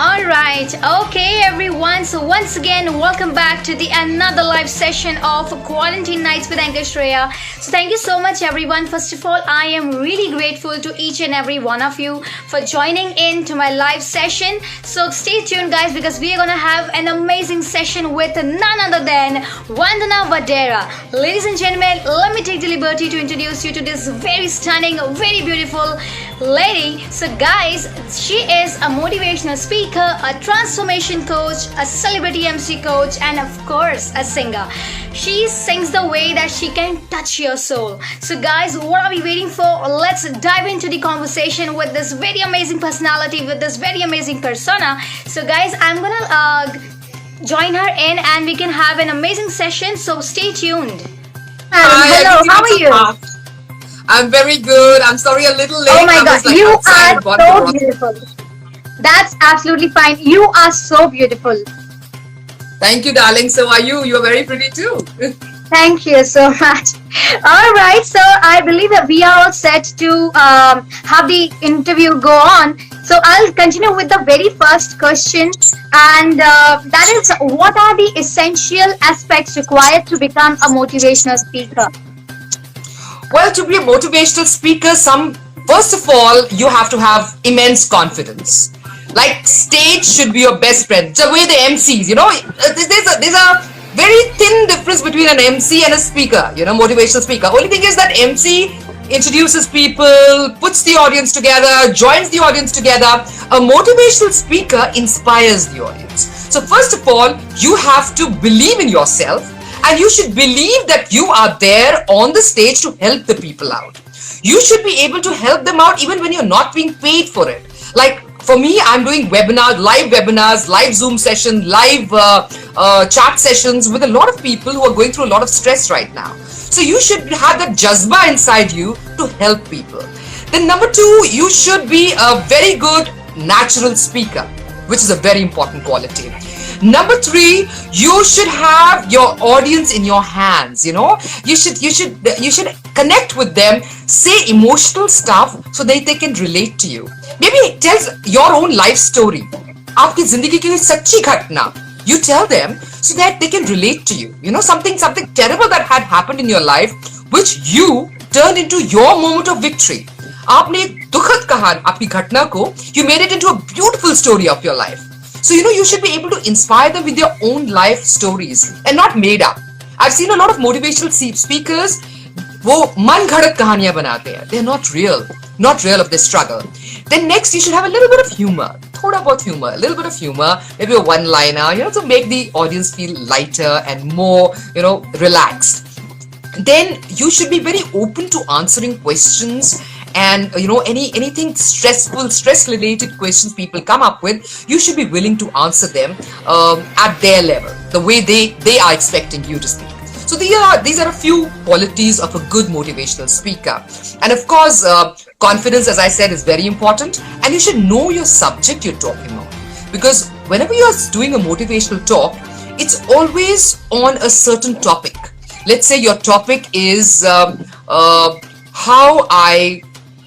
All right, okay, everyone. So once again, welcome back to the another live session of Quarantine Nights with Anchor Shreya. So thank you so much, everyone. First of all, I am really grateful to each and every one of you for joining in to my live session. So stay tuned, guys, because we are gonna have an amazing session with none other than VannDana Vaadera. Ladies and gentlemen, let me take the liberty to introduce you to this very stunning, very beautiful lady. So, guys, she is a motivational speaker, a transformation coach, a celebrity MC coach, and of course, a singer. She sings the way that she can touch your soul. So, guys, what are we waiting for? Let's dive into the conversation with this very amazing personality, with this very amazing persona. So, guys, I'm gonna join her in and we can have an amazing session. So, stay tuned. Hi, Hello, how are you? I'm very good. I'm sorry, a little late. Oh my God, like, you outside, are got so the- beautiful. That's absolutely fine. You are so beautiful. Thank you, darling. So are you? You're very pretty too. Thank you so much. All right, so I believe that we are all set to have the interview go on. So I'll continue with the very first question, and that is, what are the essential aspects required to become a motivational speaker? Well, to be a motivational speaker, first of all, you have to have immense confidence. Like, stage should be your best friend. The way the MCs, there's a very thin difference between an MC and a speaker, motivational speaker. Only thing is that MC introduces people, puts the audience together, joins the audience together. A motivational speaker inspires the audience. So first of all, you have to believe in yourself, and you should believe that you are there on the stage to help the people out. You should be able to help them out even when you're not being paid for it. Like, for me, I'm doing webinars, live Zoom sessions, live chat sessions with a lot of people who are going through a lot of stress right now. So you should have that jazba inside you to help people. Then number two, you should be a very good natural speaker, which is a very important quality. Number three, you should have your audience in your hands. You should connect with them, say emotional stuff so that they can relate to you. Maybe tell your own life story. आपकी जिंदगी की सच्ची घटना. You tell them so that they can relate to you. Something terrible that had happened in your life, which you turned into your moment of victory. आपने एक दुखद कहानी, आपकी घटना को, you made it into a beautiful story of your life. So, you should be able to inspire them with your own life stories and not made up. I've seen a lot of motivational speakers, वो मन घड़त कहानियां बनाते हैं. They're not real of their struggle. Then next, you should have a little bit of humor. थोड़ा बहुत humor, a little bit of humor, maybe a one-liner, to make the audience feel lighter and more, relaxed. Then you should be very open to answering questions. And anything stress related questions people come up with, you should be willing to answer them at their level, the way they are expecting you to speak. So these are a few qualities of a good motivational speaker. And of course, confidence, as I said, is very important, and you should know your subject you're talking about, because whenever you're doing a motivational talk, it's always on a certain topic. Let's say your topic is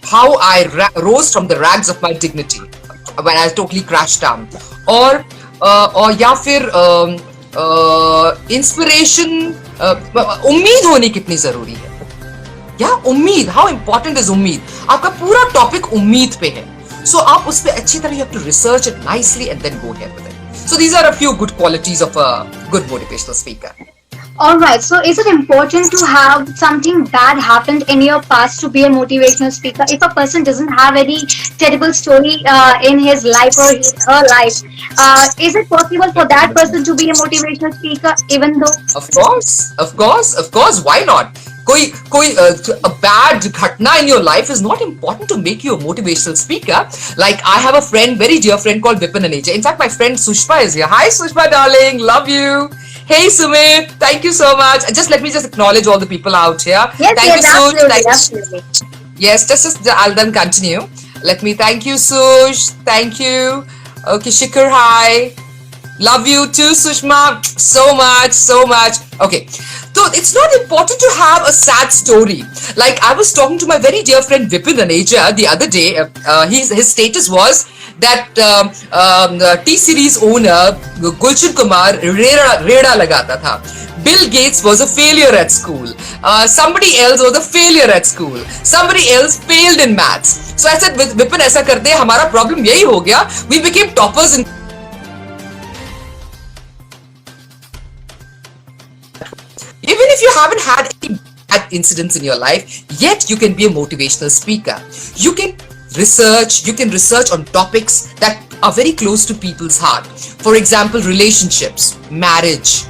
how I rose from the rags of my dignity when I totally crashed down, or या फिर inspiration, उम्मीद होनी कितनी जरूरी है. उम्मीद, how important is उम्मीद. आपका पूरा टॉपिक उम्मीद पे है, so आप उस पे अच्छी तरह you have to research it nicely and then go ahead with it. So these are a few good qualities of a good motivational speaker. All right. So, is it important to have something bad happened in your past to be a motivational speaker? If a person doesn't have any terrible story in his life or her life, is it possible for that person to be a motivational speaker? Even though, Of course. Why not? A bad ghatna in your life is not important to make you a motivational speaker. Like, I have a friend, very dear friend called VannDana. In fact, my friend Sushma is here. Hi, Sushma, darling. Love you. Hey, Sumit. Thank you so much. Let me acknowledge all the people out here. yes, Thank you, Sush. absolutely. Yes, just I'll then continue. Let me thank you, Sush. Thank you. Okay, Shikhar, hi. Love you too, Sushma. So much. Okay. So it's not important to have a sad story. Like, I was talking to my very dear friend Vipin Raneja the other day. His status was that T-Series owner Gulshan Kumar reda lagata tha. Bill Gates was a failure at school. Somebody else was a failure at school. Somebody else failed in maths. So I said, Vipin, ऐसा करते हैं, हमारा problem यही हो गया. We became toppers in. Even if you haven't had any bad incidents in your life, yet you can be a motivational speaker. You can research on topics that are very close to people's heart. For example, relationships, marriage,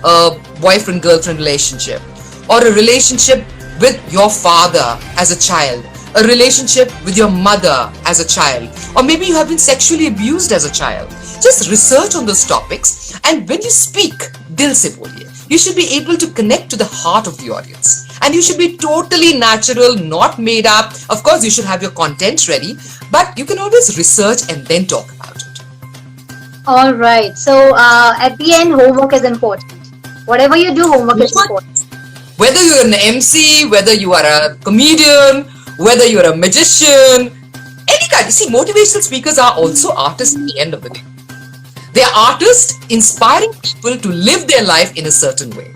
a boyfriend-girlfriend relationship, or a relationship with your father as a child, a relationship with your mother as a child, or maybe you have been sexually abused as a child. Just research on those topics, and when you speak, dil se boliye. You should be able to connect to the heart of the audience. And you should be totally natural, not made up. Of course, you should have your content ready, but you can always research and then talk about it. All right. So at the end, homework is important. Whatever you do, homework is important. Whether you're an MC, whether you are a comedian, whether you're a magician, any kind. You see, motivational speakers are also artists at the end of the day. They are artists inspiring people to live their life in a certain way.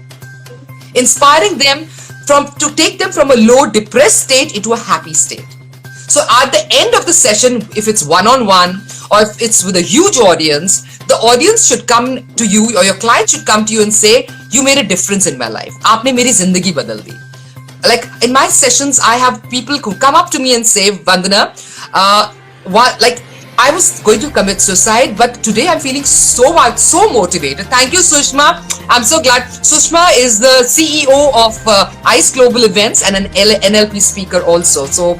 Inspiring them to take them from a low depressed state into a happy state. So at the end of the session, if it's one-on-one or if it's with a huge audience, the audience should come to you or your client should come to you and say, you made a difference in my life. Aapne meri zindagi badal di. Like in my sessions, I have people who come up to me and say, VannDana, I was going to commit suicide, but today I'm feeling so motivated. Thank you, Sushma. I'm so glad. Sushma is the CEO of ICE Global Events and an NLP speaker also. So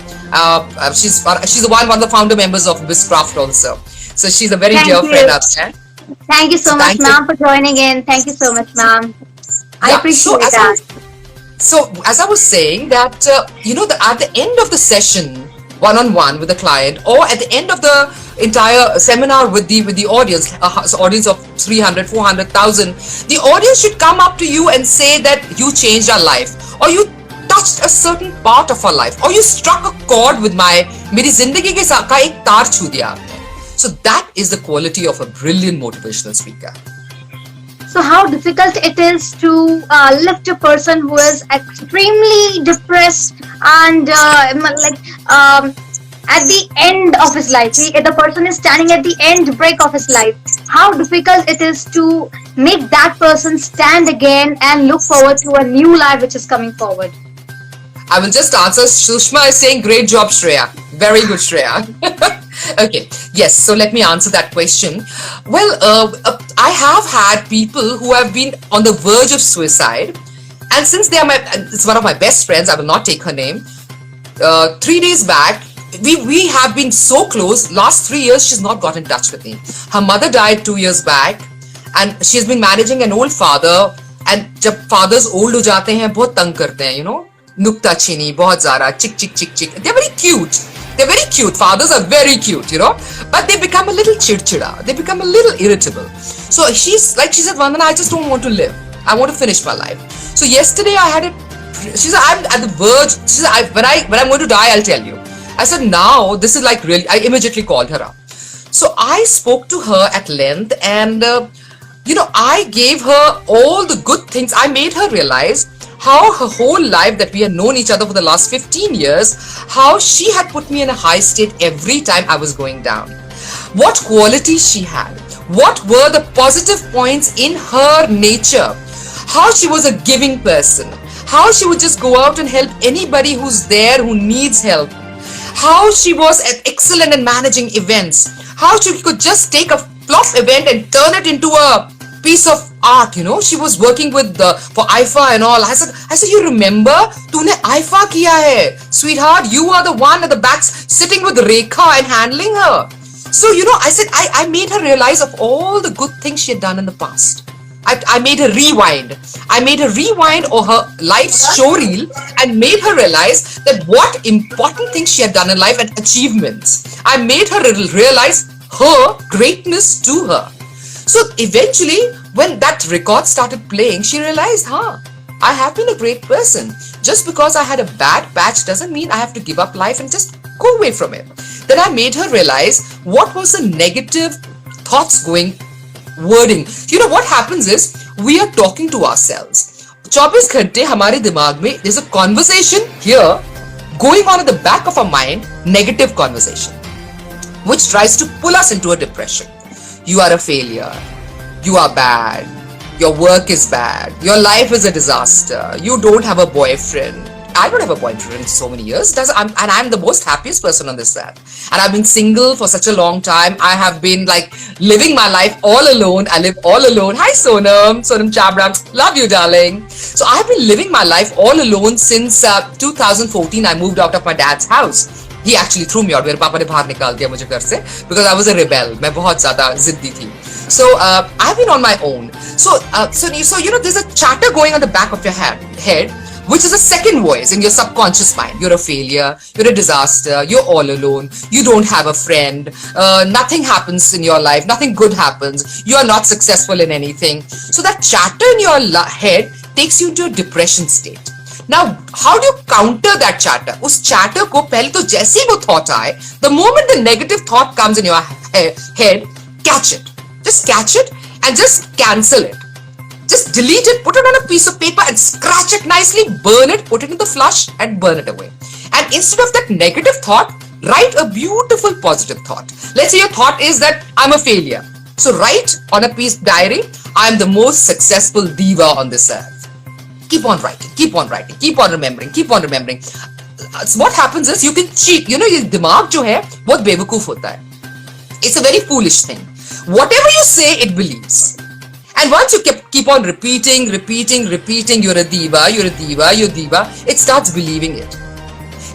she's one of the founder members of BizCraft also. So she's a very dear friend up there. Thank you so much, ma'am, for joining in. Thank you so much, ma'am. I appreciate that. So as I was saying that, at the end of the session, one-on-one with the client, or at the end of the entire seminar with the audience, audience of 300, 400,000, the audience should come up to you and say that you changed our life, or you touched a certain part of our life, or you struck a chord with meri zindagi ke ka ek taar chhu diya aapne. So that is the quality of a brilliant motivational speaker. So how difficult it is to lift a person who is extremely depressed and at the end of his life. The person is standing at the end break of his life. How difficult it is to make that person stand again and look forward to a new life which is coming forward. I will just answer. Sushma is saying, great job, Shreya. Very good, Shreya. Okay, yes, so let me answer that question. Well, I have had people who have been on the verge of suicide, and since it's one of my best friends, I will not take her name. 3 days back, we have been so close. Last 3 years, she's not got in touch with me. Her mother died 2 years back, and she's been managing an old father. And जब fathers old हो जाते हैं, बहुत तंग करते हैं, नुक्ताचीनी, बहुत ज़्यादा, चिक. They're very cute. They're very cute. Fathers are very cute, but they become a little chidchida. They become a little irritable. So she said, VannDana, I just don't want to live. I want to finish my life. So yesterday she said, I'm at the verge. She said, when I'm going to die, I'll tell you. I said, now, this is like really, I immediately called her up. So I spoke to her at length and, I gave her all the good things. I made her realize how her whole life that we had known each other for the last 15 years, how she had put me in a high state every time I was going down. What qualities she had. What were the positive points in her nature. How she was a giving person. How she would just go out and help anybody who's there who needs help. How she was excellent in managing events. How she could just take a flop event and turn it into a piece of art, She was working with for IFA and all. I said, you remember? Tune IFA kiya hai. Sweetheart, you are the one at the back sitting with Rekha and handling her. So, I said, I made her realize of all the good things she had done in the past. I made her rewind. I made her rewind or her life story and made her realize that what important things she had done in life and achievements. I made her realize her greatness to her. So eventually, when that record started playing, she realized, I have been a great person. Just because I had a bad patch doesn't mean I have to give up life and just Go away from it. Then I made her realize what was the negative thoughts going wording. You know what happens is we are talking to ourselves. 24 घंटे हमारे दिमाग में there's a conversation here going on at the back of our mind, negative conversation, which tries to pull us into a depression. You are a failure. You are bad. Your work is bad. Your life is a disaster. You don't have a boyfriend. I don't have a boyfriend in so many years. And I'm the most happiest person on this earth. And I've been single for such a long time. I have been like living my life all alone. I live all alone. Hi Sonam. Sonam Chabra. Love you, darling. So I've been living my life all alone since 2014. I moved out of my dad's house. He actually threw me out. मेरे पापा ने बाहर निकाल दिया मुझे घर से because I was a rebel. मैं बहुत ज़्यादा जिद्दी थी. So I've been on my own. So you know there's a chatter going on the back of your head, which is a second voice in your subconscious mind. You're a failure. You're a disaster. You're all alone. You don't have a friend. Nothing happens in your life. Nothing good happens. You are not successful in anything. So that chatter in your head takes you into a depression state. Now, how do you counter that chatter? उस chatter को पहले तो जैसे ही वो thought आए, the moment the negative thought comes in your head, catch it. Just catch it and just cancel it. Just delete it, put it on a piece of paper and scratch it nicely, burn it, put it in the flush and burn it away. And instead of that negative thought, write a beautiful positive thought. Let's say your thought is that I'm a failure. So write on a piece of diary, I'm the most successful diva on this earth. Keep on writing, keep on writing, keep on remembering, keep on remembering. So what happens is you can cheat. You know, your दिमाग जो है बहुत बेवकूफ होता है. It's a very foolish thing. Whatever you say, it believes. And once you keep on repeating, you're a diva, you're a diva, you're a diva, it starts believing it.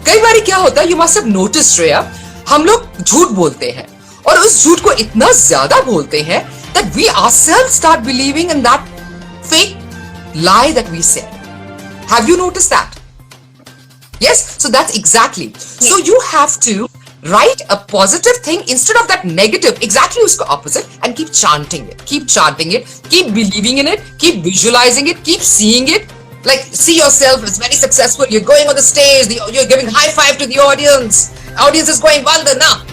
कई बार क्या होता है, you must have noticed, Shreya, हम लोग झूठ बोलते हैं और उस झूठ को इतना ज्यादा बोलते हैं that we ourselves start believing in that fake lie that we said. Have you noticed that? Yes, so that's exactly. So you have to write a positive thing instead of that negative, exactly usko opposite, and keep chanting it, keep believing in it, keep visualizing it, keep seeing it. Like, see yourself as very successful, you're going on the stage, you're giving high five to the audience. Audience is going, VannDana,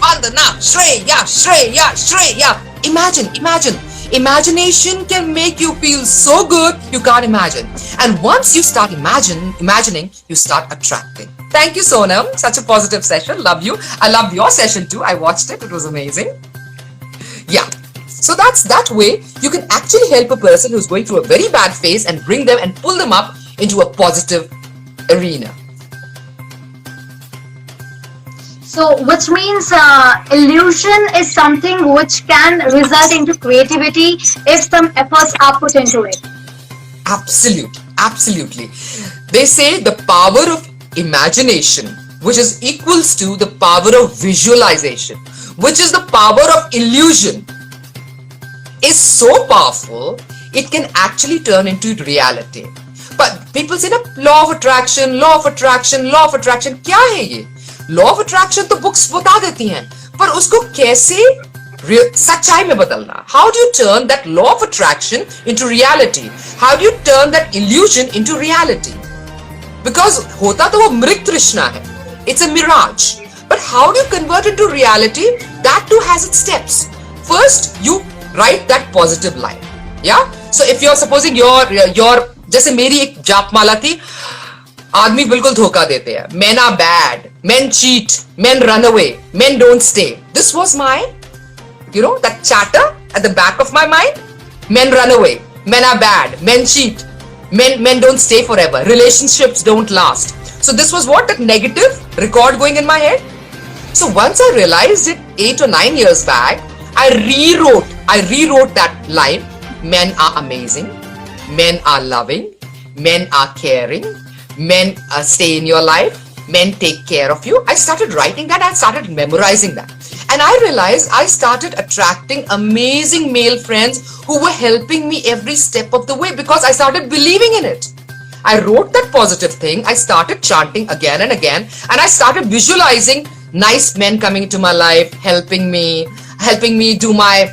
Shreya, Shreya, Shreya. Imagine. Imagination can make you feel so good you can't imagine. And once you start imagining, you start attracting. Thank you, Sonam. Such a positive session. Love you. I loved your session too. I watched it. It was amazing. Yeah. So that's that way you can actually help a person who's going through a very bad phase and bring them and pull them up into a positive arena. So, which means illusion is something which can result into creativity if some efforts are put into it. Absolutely. They say the power of imagination, which is equals to the power of visualization, which is the power of illusion, is so powerful, it can actually turn into reality. But people say, law of attraction, क्या है ये? Law of attraction तो books बता देती हैं, पर उसको कैसे सच्चाई में बदलना? How do you turn that law of attraction into reality? How do you turn that illusion into reality? Because होता तो वो मृग तृष्णा है, it's a mirage, but how do you convert into reality? That too has its steps. First you write that positive line. या so if you are supposing your जैसे मेरी एक जापमाला थी, आदमी बिल्कुल धोखा देते हैं. Men are bad. Men cheat. Men run away. Men don't stay. This was my, that chatter at the back of my mind. Men run away. Men are bad. Men cheat. Men don't stay forever. Relationships don't last. So this was what? That negative record going in my head. So once I realized it 8 or 9 years back, I rewrote that line. Men are amazing. Men are loving. Men are caring. Men stay in your life. Men take care of you. I started writing that. I started memorizing that. And I realized I started attracting amazing male friends who were helping me every step of the way because I started believing in it. I wrote that positive thing. I started chanting again and again. And I started visualizing nice men coming into my life, helping me do my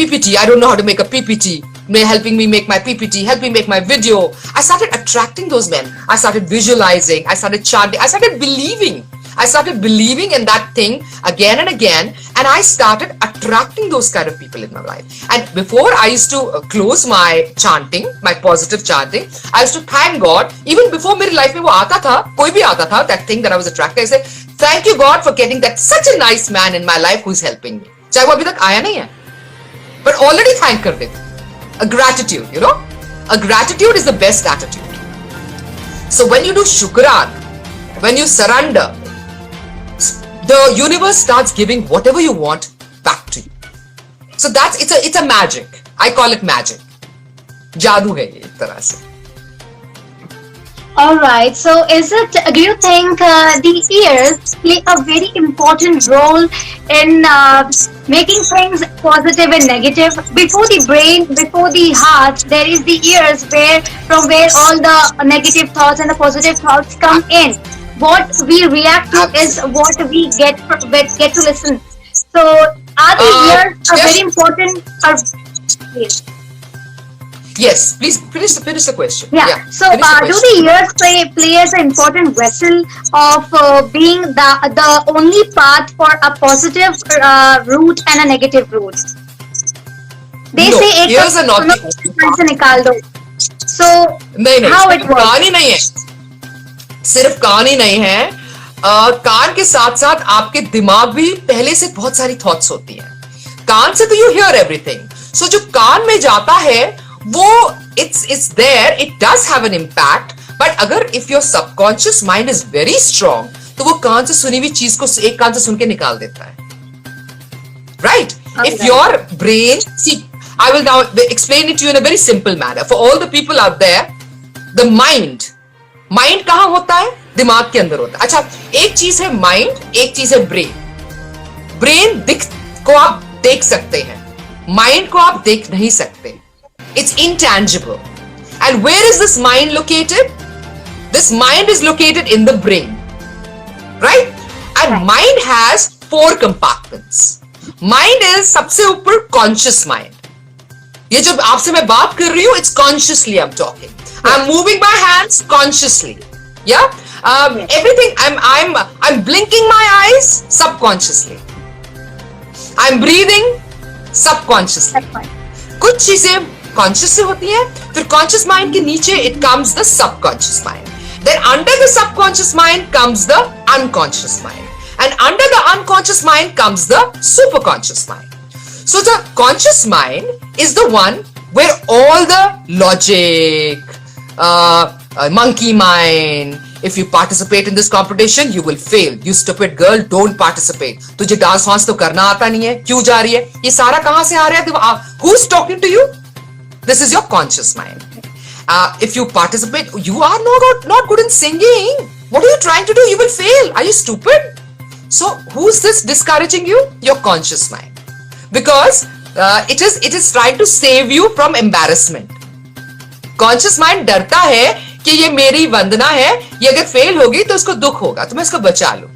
PPT. I don't know how to make a PPT. Helping me make my PPT, help me make my video. I started attracting those men. I started visualizing. I started chanting. I started believing. I started believing in that thing again and again, and I started attracting those kind of people in my life. And before, I used to close my chanting, my positive chanting. I used to thank God. Even before मेरी life में वो आता था, कोई भी आता था, that thing that I was attracted, I say, thank you God for getting that such a nice man in my life who is helping me. चाहे वो अभी तक आया नहीं है, but already thank कर देते. A gratitude, you know, a gratitude is the best attitude. So when you do shukran, when you surrender, the universe starts giving whatever you want back to you. So it's a magic. I call it magic. जादू है ये एक तरह से. All right. So, do you think the ears play a very important role in making things positive and negative? Before the brain, before the heart, there is the ears from where all the negative thoughts and the positive thoughts come in. What we react to is what we get to listen. So, are the ears a very important? Yes, please finish the question. Yeah. So, do the ears play as an important vessel of being the only path for a positive route and a negative route? They No, say ears are not the only path. से निकाल दो. So, नहीं, how it works? कान ही नहीं है. सिर्फ कान ही नहीं है. कान के साथ साथ आपके दिमाग भी पहले से बहुत सारी थॉट्स होती हैं. कान से तो you hear everything. So जो कान में जाता है वो it's there, it does have an impact, but अगर if your subconscious mind is very strong, तो वो कान से सुनी हुई चीज को एक कान से सुन के निकाल देता है. Right? Okay. If your brain, see, I will now explain it to you in a very simple manner. For all the people out there, the mind कहाँ होता है? दिमाग के अंदर होता है. अच्छा, एक चीज है माइंड, एक चीज है ब्रेन. ब्रेन को आप देख सकते हैं, माइंड को आप देख नहीं सकते. It's intangible. And where is this mind located? This mind is located in the brain. Right? And mind has 4 compartments. Mind is सबसे ऊपर conscious mind. ये जो आपसे मैं बात कर रही हूँ, it's consciously I'm talking. I'm moving my hands consciously. Yeah? Everything, I'm blinking my eyes subconsciously. I'm breathing subconsciously. कुछ चीजें कॉन्शियस से होती है, फिर कॉन्शियस माइंड के नीचे it comes the subconscious mind. Then under the subconscious mind comes the unconscious mind, and under the unconscious mind comes the superconscious mind. So the conscious mind is the one where all the logic, monkey mind. If you participate in this competition, you will fail. You stupid girl, don't participate. तुझे dance वांस तो करना आता नहीं है, क्यों जा रही है? ये सारा कहाँ से आ रहा है? Who's talking to you? This is your conscious mind. If you participate, you are not good in singing. What are you trying to do? You will fail. Are you stupid? So who's this discouraging you? Your conscious mind. Because it is trying to save you from embarrassment. Conscious mind डरता है कि ये मेरी वंदना है, ये अगर fail होगी तो उसको दुख होगा, तो मैं इसको बचा लूं.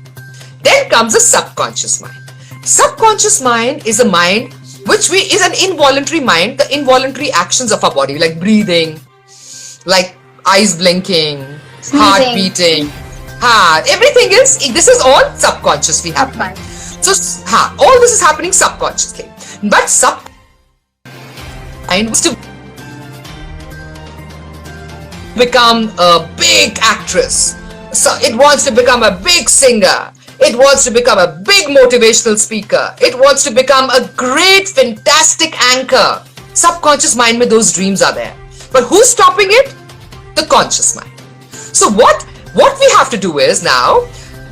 Then comes the subconscious mind. Subconscious mind is a mind which is an involuntary mind, the involuntary actions of our body, like breathing, like eyes blinking, heart beating, everything this is all subconsciously happening. So, all this is happening subconsciously. But mind was to become a big actress. So it wants to become a big singer. It wants to become a big motivational speaker. It wants to become a great, fantastic anchor. Subconscious mind में those dreams are there. But who's stopping it? The conscious mind. So what we have to do is now,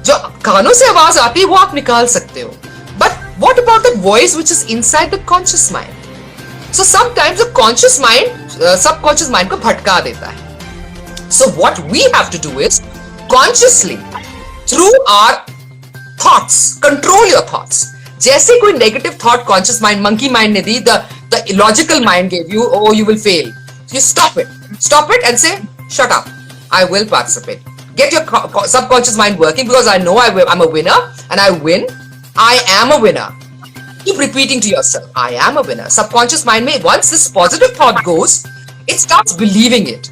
जो कानों से आवाज आती है वो आप निकाल सकते हो. But what about that voice which is inside the conscious mind? So sometimes the conscious mind, subconscious mind को भटका देता है. So what we have to do is consciously, through our thoughts, control your thoughts. जैसे कोई negative thought conscious mind, monkey mind ने दी, the illogical mind gave you, oh you will fail. You stop it and say, shut up, I will participate. Get your subconscious mind working, because I know I'm a winner and I win. I am a winner. Keep repeating to yourself, I am a winner. Subconscious mind में once this positive thought goes, it starts believing it.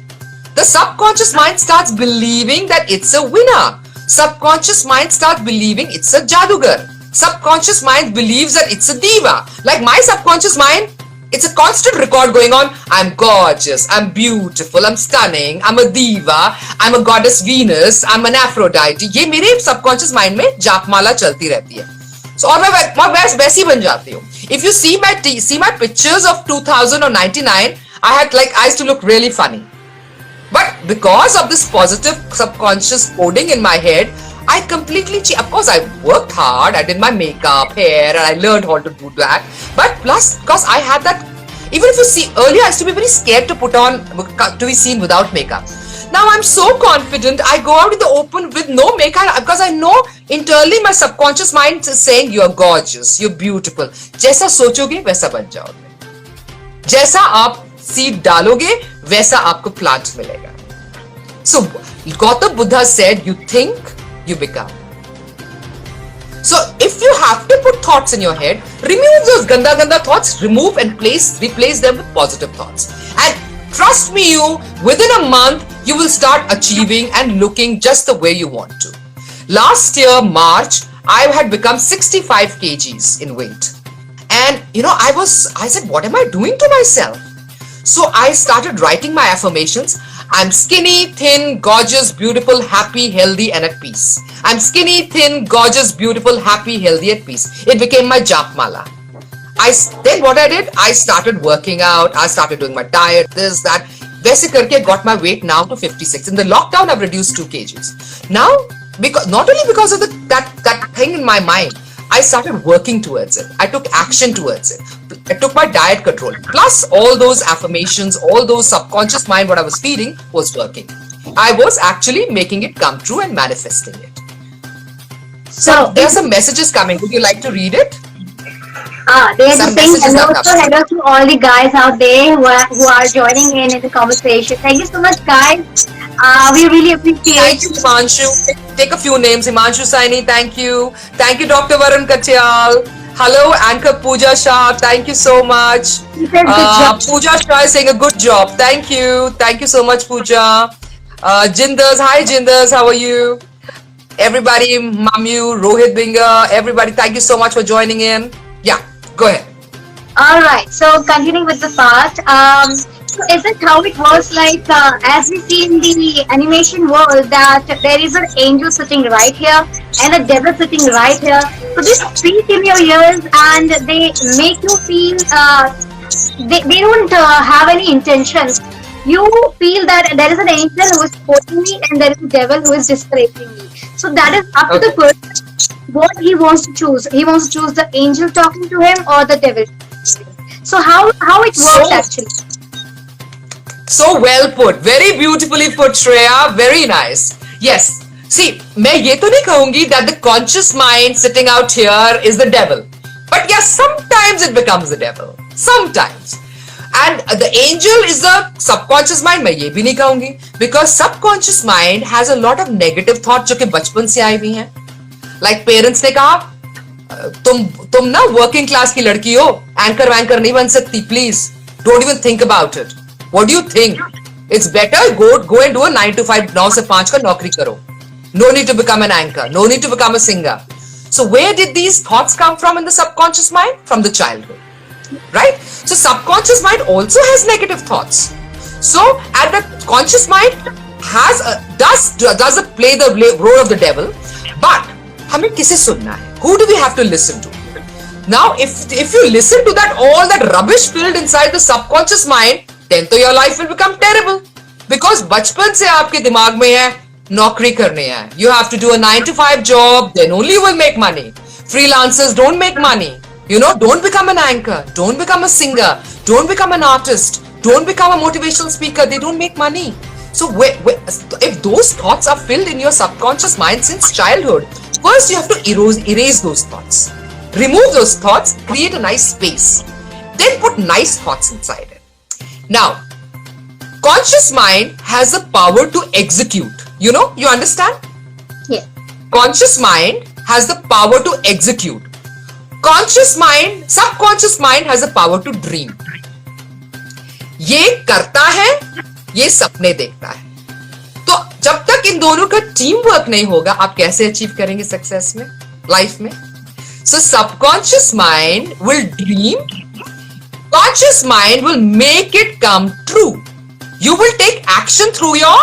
The subconscious mind starts believing that it's a winner. Subconscious mind starts believing it's a jadugar. Subconscious mind believes that it's a diva. Like my subconscious mind, it's a constant record going on. I'm gorgeous, I'm beautiful, I'm stunning, I'm a diva, I'm a goddess Venus, I'm an Aphrodite. ये मेरे subconscious mind में जापमाला चलती रहती है. So और मैं वैसी बन जाती हूँ. If you see my pictures of 2000 or 99, I used to look really funny. But because of this positive subconscious coding in my head, I completely changed. Of course, I worked hard. I did my makeup, hair, and I learned how to do that. But plus, because I had that, even if you see, earlier I used to be very scared to be seen without makeup. Now I'm so confident. I go out in the open with no makeup because I know internally my subconscious mind is saying you're gorgeous, you're beautiful. जैसा सोचोगे वैसा बन जाओगे. जैसा आप seed डालोगे वैसा आपको प्लांट मिलेगा. So Gautam Buddha said, you think, you become. So if you have to put thoughts in your head, remove those ganda thoughts, remove and replace them with positive thoughts. And trust me, within a month, you will start achieving and looking just the way you want to. Last year, March, I had become 65 kgs in weight. And I said, what am I doing to myself? So I started writing my affirmations. I'm skinny, thin, gorgeous, beautiful, happy, healthy, and at peace. I'm skinny, thin, gorgeous, beautiful, happy, healthy, at peace. It became my japmala. Then what I did, I started working out. I started doing my diet, this, that. वैसे करके got my weight now to 56. In the lockdown, I've reduced 2 kgs. Now, not only because of that thing in my mind, I started working towards it. I took action towards it. I took my diet control. Plus all those affirmations, all those subconscious mind, what I was feeding was working. I was actually making it come true and manifesting it. So there are some messages coming. Would you like to read it? They are just saying hello to all the guys out there who are joining in the conversation. Thank you so much, guys. We really appreciate. Thank you, Himanshu. Take a few names. Himanshu Saini, thank you. Thank you, Dr. Varun Katyal. Hello, Anchor Pooja Shah. Thank you so much. Pooja Shah is saying a good job. Thank you. Thank you so much, Pooja. Jinders. Hi, Jinders. How are you? Everybody, Mamu, Rohit Binga, everybody, thank you so much for joining in. Yeah, go ahead. All right. So continuing with the part. So is it how it works, like as we see in the animation world, that there is an angel sitting right here and a devil sitting right here. So they speak in your ears and they make you feel they don't have any intentions. You feel that there is an angel who is supporting me and there is a devil who is discouraging me. So that is up to the person what he wants to choose. He wants to choose the angel talking to him or the devil. So how it works actually. So well put. Very beautifully put, Shreya. Very nice. Yes. See, मैं ये तो नहीं कहूंगी that the conscious mind sitting out here is the devil. But yes, sometimes it becomes the devil. Sometimes. And the angel is the subconscious mind. मैं ये भी नहीं कहूंगी. Because subconscious mind has a lot of negative thoughts जो कि बचपन से आई हुई हैं. Like parents ने कहा तुम ना working class की लड़की हो, anchor वैंकर नहीं बन सकती, please. Don't even think about it. What do you think? It's better go and do a 9 to 5, 9 से 5 का नौकरी करो. No need to become an anchor. No need to become a singer. So where did these thoughts come from in the subconscious mind? From the childhood, right? So subconscious mind also has negative thoughts. So and the conscious mind does play the role of the devil. But हमें किसे सुनना है? Who do we have to listen to? Now, if you listen to all that rubbish filled inside the subconscious mind, then तो your life will become terrible. Because बचपन से आपके दिमाग में है नौकरी करने है. You have to do a 9 to 5 job, then only you will make money. Freelancers don't make money. Don't become an anchor. Don't become a singer. Don't become an artist. Don't become a motivational speaker. They don't make money. So if those thoughts are filled in your subconscious mind since childhood, first you have to erase those thoughts. Remove those thoughts, create a nice space. Then put nice thoughts inside it. Now, conscious mind has the power to execute. You understand? Yeah. Conscious mind has the power to execute. Subconscious mind has the power to dream. ये करता है, ये सपने देखता है. तो जब तक इन दोनों का टीम वर्क नहीं होगा, आप कैसे अचीव करेंगे सक्सेस में, लाइफ में? So subconscious mind will dream, conscious mind will make it come true. You will take action through your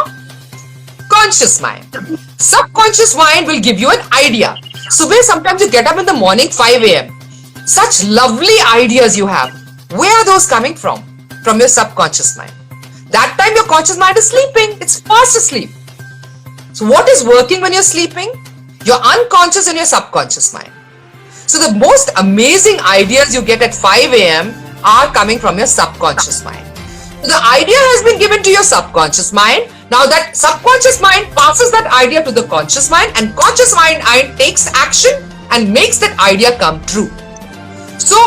conscious mind. Subconscious mind will give you an idea. Subah, sometimes you get up in the morning 5 a.m. Such lovely ideas you have. Where are those coming from? From your subconscious mind. That time your conscious mind is sleeping. It's fast asleep. So what is working when you're sleeping? Your unconscious and your subconscious mind. So the most amazing ideas you get at 5 a.m. are coming from your subconscious mind. So the idea has been given to your subconscious mind. Now that subconscious mind passes that idea to the conscious mind, and conscious mind takes action and makes that idea come true. So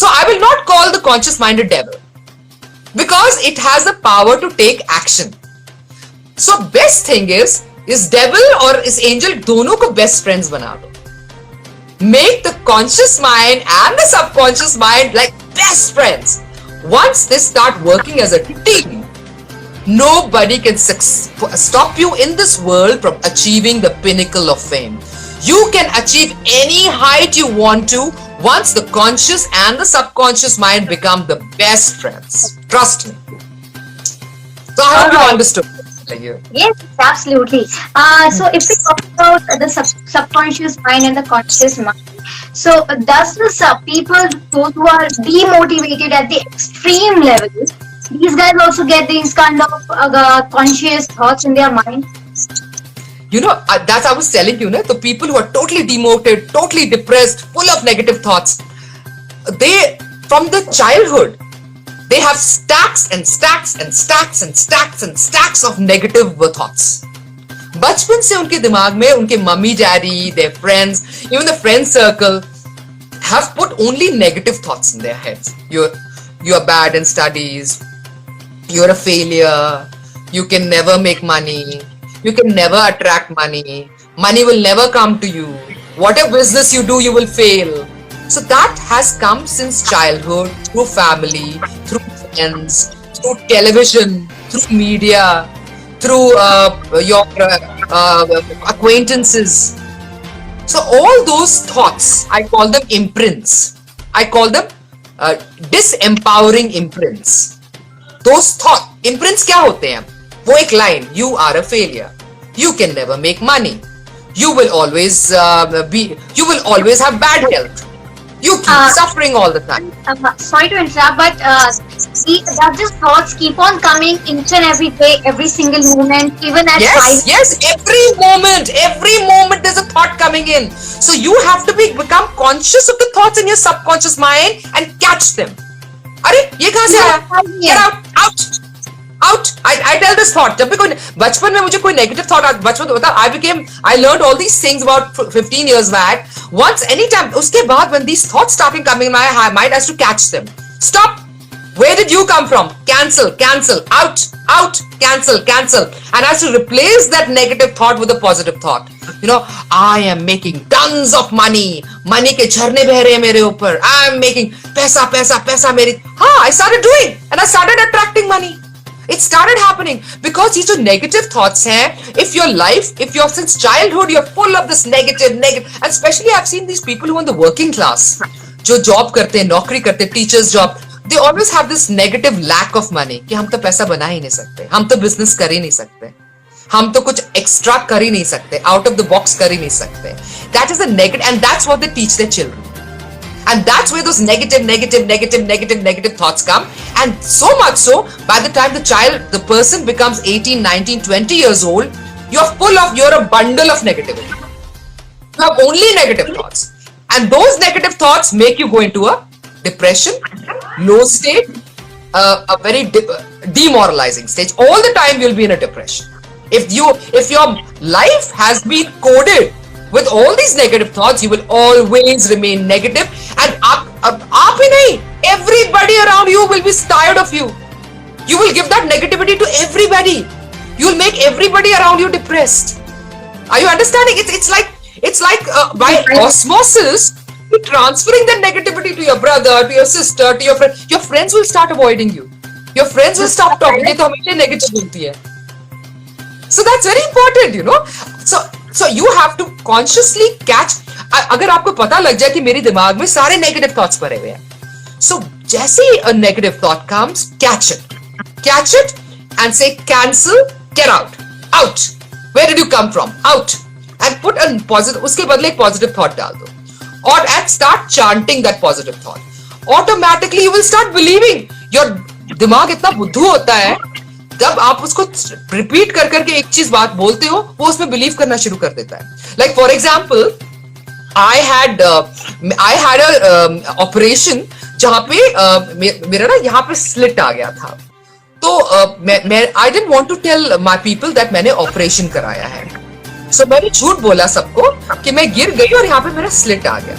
I will not call the conscious mind a devil, because it has the power to take action. So best thing is devil or is angel, दोनों को best friends बना दो. Make the conscious mind and the subconscious mind like best friends. Once they start working as a team, nobody can stop you in this world from achieving the pinnacle of fame. You can achieve any height you want to once the conscious and the subconscious mind become the best friends. Trust me. So I hope you understood. Yes, absolutely. So if we talk about the subconscious mind and the conscious mind, so does the people, those who are demotivated at the extreme level, these guys also get these kind of conscious thoughts in their mind? You know, that's I was telling you, the people who are totally demoted, totally depressed, full of negative thoughts, they, from the childhood, they have stacks and stacks and stacks and stacks and stacks of negative thoughts. बचपन से उनके दिमाग में उनके mummy daddy, their friends, even the friend circle have put only negative thoughts in their heads. You're bad in studies, you're a failure, you can never make money, you can never attract money, money will never come to you, whatever business you do, you will fail. So that has come since childhood, through family, through friends, through television, through media, through your acquaintances. So all those thoughts, I call them imprints. I call them disempowering imprints. Those imprints क्या होते हैं? वो एक line, you are a failure, you can never make money, you will always have bad health, you keep suffering all the time. Sorry to interrupt, but does these thoughts keep on coming each and every day, every single moment, even at Yes, every moment there's a thought coming in. So you have to become conscious of the thoughts in your subconscious mind and catch them. अरे ये कहाँ से आया? Get out. I tell this thought. जब भी कोई बचपन में मुझे कोई negative thought बचपन में होता, I learned all these things about 15 years back. Once, anytime, उसके बाद when these thoughts started coming in my mind, I has to catch them. Stop. Where did you come from? Cancel. Out. Cancel. And I have to replace that negative thought with a positive thought. You know, I am making tons of money. Money के झरने बह रहे हैं मेरे ऊपर. I am making पैसा मेरी. I started doing, and I started attracting money. It started happening because these are negative thoughts हैं. If you're since childhood, you're full of this negative, and especially I've seen these people who are in the working class, जो job करते हैं, नौकरी करते हैं, teachers job, they always have this negative lack of money कि हम तो पैसा बना ही नहीं सकते, हम तो business कर ही नहीं सकते, हम तो कुछ extra कर ही नहीं सकते, out of the box कर ही नहीं सकते. That is a negative, and that's what they teach their children. And that's where those negative thoughts come. And so much so, by the time the person becomes 18, 19, 20 years old, you're a bundle of negativity. You have only negative thoughts. And those negative thoughts make you go into a depression, low state, a very demoralizing stage. All the time you'll be in a depression. If your life has been coded with all these negative thoughts, you will always remain negative, and aap hi nahi, everybody around you will be tired of you. You will give that negativity to everybody. You will make everybody around you depressed. Are you understanding? It's like by osmosis, you're transferring that negativity to your brother, to your sister, to your friend. Your friends will start avoiding you. Your friends will stop talking. ये तो हमेशा negative होती है. So that's very important, you know. So you have to consciously catch. अगर आपको पता लग जाए कि मेरे दिमाग में सारे negative thoughts भरे हुए हैं, so जैसे ही a negative thought comes, catch it and say cancel, get out. Where did you come from? Out. And put a positive, उसके बदले एक positive thought डाल दो, and start chanting that positive thought. Automatically you will start believing. Your दिमाग इतना बुद्धू होता है, जब आप उसको रिपीट कर करके एक चीज बात बोलते हो, वो उसमें बिलीव करना शुरू कर देता है. Like for example, I had a operation जहां पे मेरा ना यहाँ पे स्लिट आ गया था. तो I didn't want to tell my people that मैंने ऑपरेशन कराया है. So मैंने झूठ बोला सबको कि मैं गिर गई और यहाँ पे मेरा स्लिट आ गया.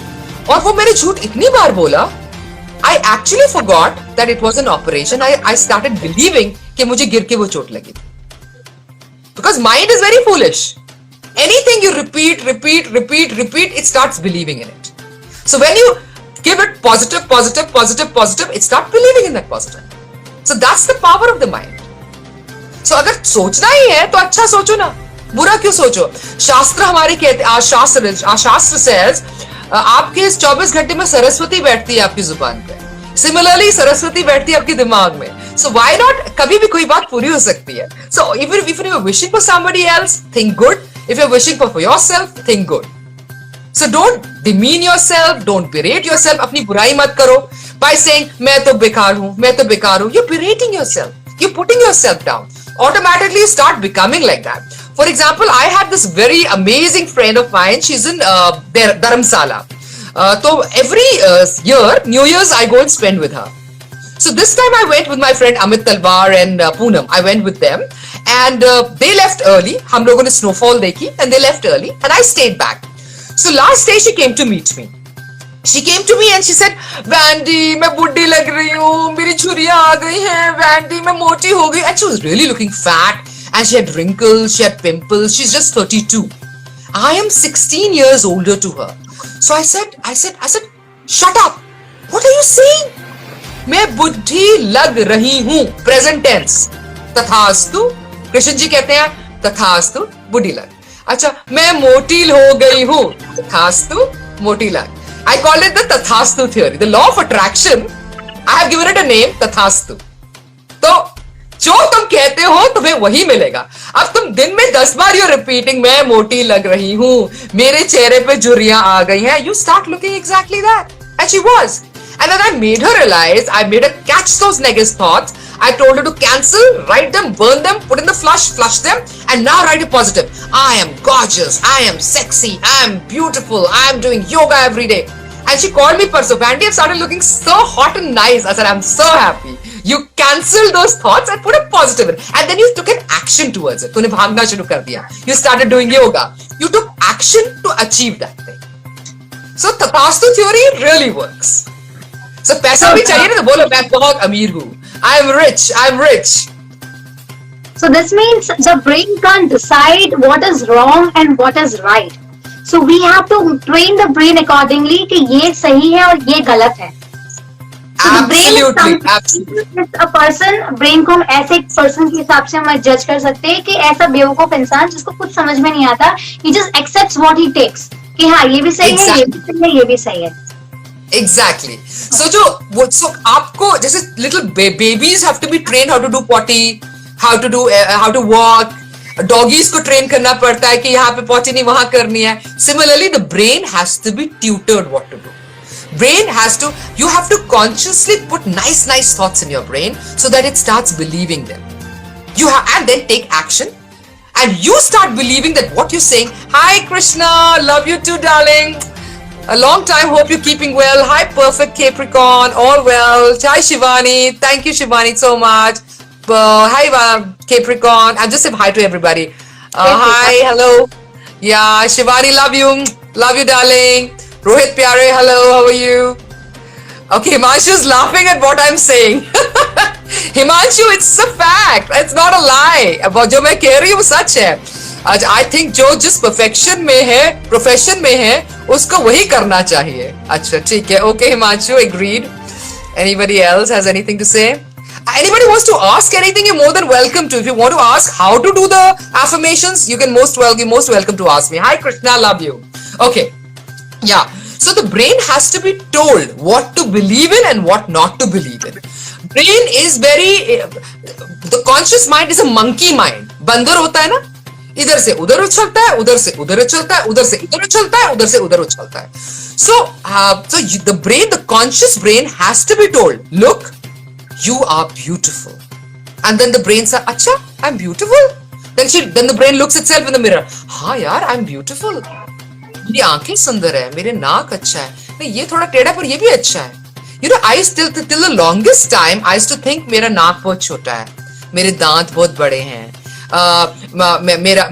और वो मैंने झूठ इतनी बार बोला, I actually forgot that it was an operation. I started believing कि मुझे गिर के वो चोट लगी थी. Because mind is very foolish. Anything you repeat, it starts believing in it. So when you give it positive, it starts believing in that positive. So that's the power of the mind. So अगर सोचना ही है तो अच्छा सोचो ना, बुरा क्यों सोचो. शास्त्र हमारे कहते हैं, शास्त्र says आपके इस 24 घंटे में सरस्वती बैठती है आपकी जुबान पे. Similarly सरस्वती बैठती है आपके दिमाग में. So why not, कभी भी कोई बात पूरी हो सकती है. So if you're wishing for somebody else, think good. If you're wishing for yourself, think good. So don't demean yourself, don't berate yourself. अपनी बुराई मत करो by saying मैं तो बेकार हूँ. You're berating yourself. You're putting yourself down. Automatically you start becoming like that. For example, I had this very amazing friend of mine. She's in Dharamsala. So every year, New Year's, I go and spend with her. So this time I went with my friend Amit Talwar and Poonam. I went with them and they left early. हम लोगों ने snowfall देखी and they left early and I stayed back. So last day she came to meet me. She came to me and she said, Vandy, मैं बुड्ढी लग रही हूँ, मेरी छुरियाँ आ गई हैं, Vandy, मैं मोटी हो गई. And she was really looking fat and she had wrinkles, she had pimples. She's just 32. I am 16 years older to her. So I said, shut up. What are you saying? मैं बुद्धि लग रही हूँ. Present tense. तथास्तु. कृष्ण जी कहते हैं तथास्तु बुद्धि लग. अच्छा, मैं मोटी हो गई हूँ. तथास्तु मोटी लग. I call it the Tathastu theory. The law of attraction. I have given it a name, Tathastu. तो जो तुम कहते हो तुम्हें वही मिलेगा. अब तुम दिन में 10 बार you're repeating मैं मोटी लग रही हूँ, मेरे चेहरे पे झुर्रियां आ गई हैं. You start looking exactly that. And she was. And then I made her realize, I made her catch those negative thoughts. I told her to cancel, write them, burn them, put in the flush them, and now write a positive. I am gorgeous, I am sexy, I am beautiful, I am doing yoga every day. And she called me Parso, Vandy, I've started looking so hot and nice. I said, I'm so happy. You cancelled those thoughts and put a positive in. And then you took an action towards it. तूने भागना शुरू कर दिया. You started doing yoga. You took action to achieve that thing. So Tathastu theory really works. So पैसा भी चाहिए ना तो बोलो मैं बहुत अमीर हूँ. I'm rich. So this means the brain can't decide what is wrong and what is right. So we have to train the brain accordingly कि ये सही है और ये गलत है. So absolutely. A person, brain को हम ऐसे person के हिसाब से हम जज कर सकते हैं कि ऐसा बेवकूफ इंसान जिसको कुछ समझ में नहीं आता, he just accepts what he takes. कि हाँ ये भी सही है, ये भी सही है, ये भी सही है. Exactly. So आपको जैसे little babies have to be trained how to do potty, how to walk. Doggies को train करना पड़ता है कि यहाँ पे potty नहीं वहाँ करनी है. Similarly, the brain has to be tutored what to do. You have to consciously put nice thoughts in your brain so that it starts believing them. And then take action. And you start believing that what you're saying. Hi Krishna, love you too, darling. A long time, hope you're keeping well. Hi, perfect Capricorn, all well. Hi, Shivani. Thank you, Shivani, so much. Hi, Capricorn. I'm just saying hi to everybody. Hi, hello. Yeah, Shivani, love you. Love you, darling. Rohit Pyare, hello. How are you? Okay, Himanshu's laughing at what I'm saying. Himanshu, it's a fact. It's not a lie. अब जो मैं कह रही हूँ वो सच है. I think जो जिस प्रोफेशन में है उसको वही करना चाहिए. अच्छा ठीक है. Okay, Himanshu, agreed. Anybody else has anything to say? Anybody wants to ask anything, you're more than welcome to. If you want to ask how to do the affirmations, you're most welcome to ask me. Hi Krishna, love you. Okay. Yeah. So the brain has to be told what to believe in and what not to believe in. Brain is the conscious mind is a monkey mind. बंदर होता है ना, इधर से उधर उछलता है, उधर से उधर उछलता है, उधर से इधर उछलता है, उधर से उधर उछलता है. So the conscious brain has to be told, look, you are beautiful. And then the brain says, acha, I'm beautiful. Then the brain looks itself in the mirror. हाँ यार, I'm beautiful. मेरी आंखें सुंदर है, मेरे नाक अच्छा है, नहीं ये थोड़ा टेढ़ा पर ये भी अच्छा है. You know, I still till the longest time I used to think मेरा नाक बहुत छोटा है, मेरे दांत बहुत बड़े हैं,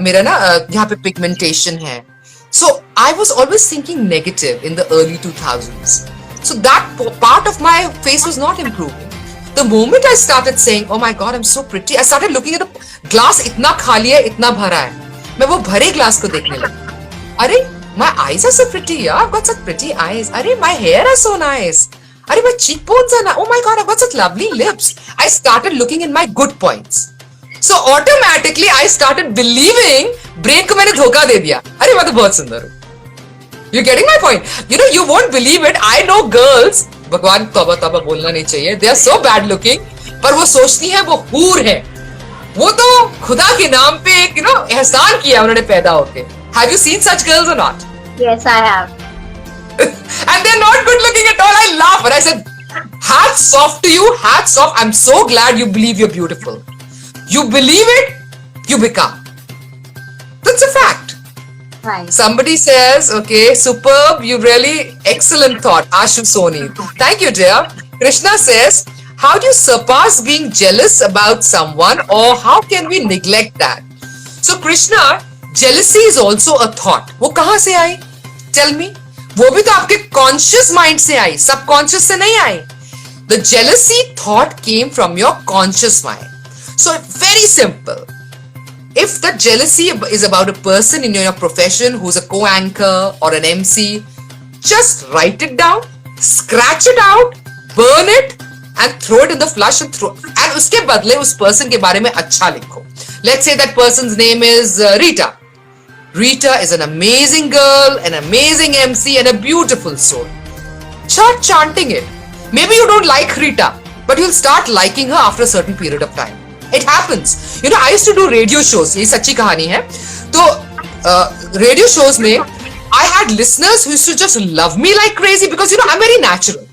मेरा ना यहाँ पे पिगमेंटेशन है. So I was always thinking negative in the early 2000s. So that part of my face was not improving. The moment I started saying, oh my God, I'm so pretty, I started looking at the glass. इतना खाली है, इतना भरा है. मैं वो भरे glass को देखने लगी. अरे, my eyes are so pretty. Yeah, I've got such pretty eyes. अरे, my hair is so nice. अरे, my cheekbones are nice. Oh my God, I've got such lovely lips. I started looking in my good points. So automatically I started believing. Brain को मैंने धोखा दे दिया. अरे, मैं तो बहुत सुंदर हूँ. You're getting my point? You know, you won't believe it. I know girls. भगवान तौबा तौबा बोलना नहीं चाहिए. They are so bad looking. पर वो सोचती हैं वो हूर है. वो तो खुदा के नाम पे एक एहसान किया उन्होंने पैदा होके. Have you seen such girls or not? Yes, I have. And they're not good looking at all. I laugh and I said, hats off to you. Hats off. I'm so glad you believe you're beautiful. You believe it, you become. That's a fact. Right. Somebody says, okay, superb. You really excellent thought. Ashu Soni. Thank you, dear. Krishna says, how do you surpass being jealous about someone, or how can we neglect that? So Krishna, jealousy is also a thought. वो कहाँ से आई? Tell me. वो भी तो आपके conscious mind से आई, subconscious से नहीं आई. The jealousy thought came from your conscious mind. So very simple. If the jealousy is about a person in your profession who's a co-anchor or an MC, just write it down, scratch it out, burn it, and throw it in the flush and उसके बदले उस person के बारे में अच्छा लिखो. Let's say that person's name is Rita. Rita is an amazing girl, an amazing MC, and a beautiful soul. Start chanting it. Maybe you don't like Rita, but you'll start liking her after a certain period of time. It happens. You know, I used to do radio shows. ये सच्ची कहानी है. तो radio shows में I had listeners who used to just love me like crazy because I'm very natural.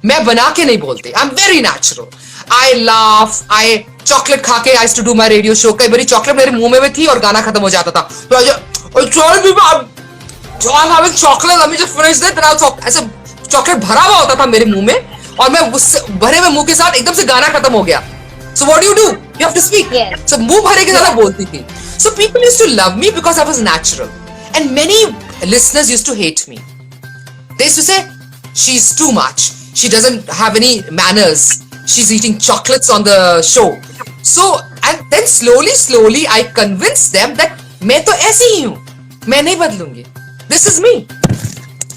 मैं बना के नहीं बोलती. I'm very natural. I laugh. I chocolate खा के I used to do my radio show. कई बारी chocolate मेरे मुंह में थी और गाना खत्म हो जाता था. तो sorry people, I'm having chocolate. Let me just finish this. Then I'll talk. ऐसे chocolate भरा हुआ होता था मेरे मुंह में और मैं उससे भरे हुए मुंह के साथ एकदम से गाना खत्म हो गया. So what do? You have to speak. Yes. So मुंह भरे के ज़्यादा बोलती थी. So people used to love me because I was natural, and many listeners used to hate me. They used to say, she's too much. She doesn't have any manners. She's eating chocolates on the show. So and then slowly I convinced them that मैं तो ऐसी ही हूँ. मैं नहीं बदलूंगी. This is me.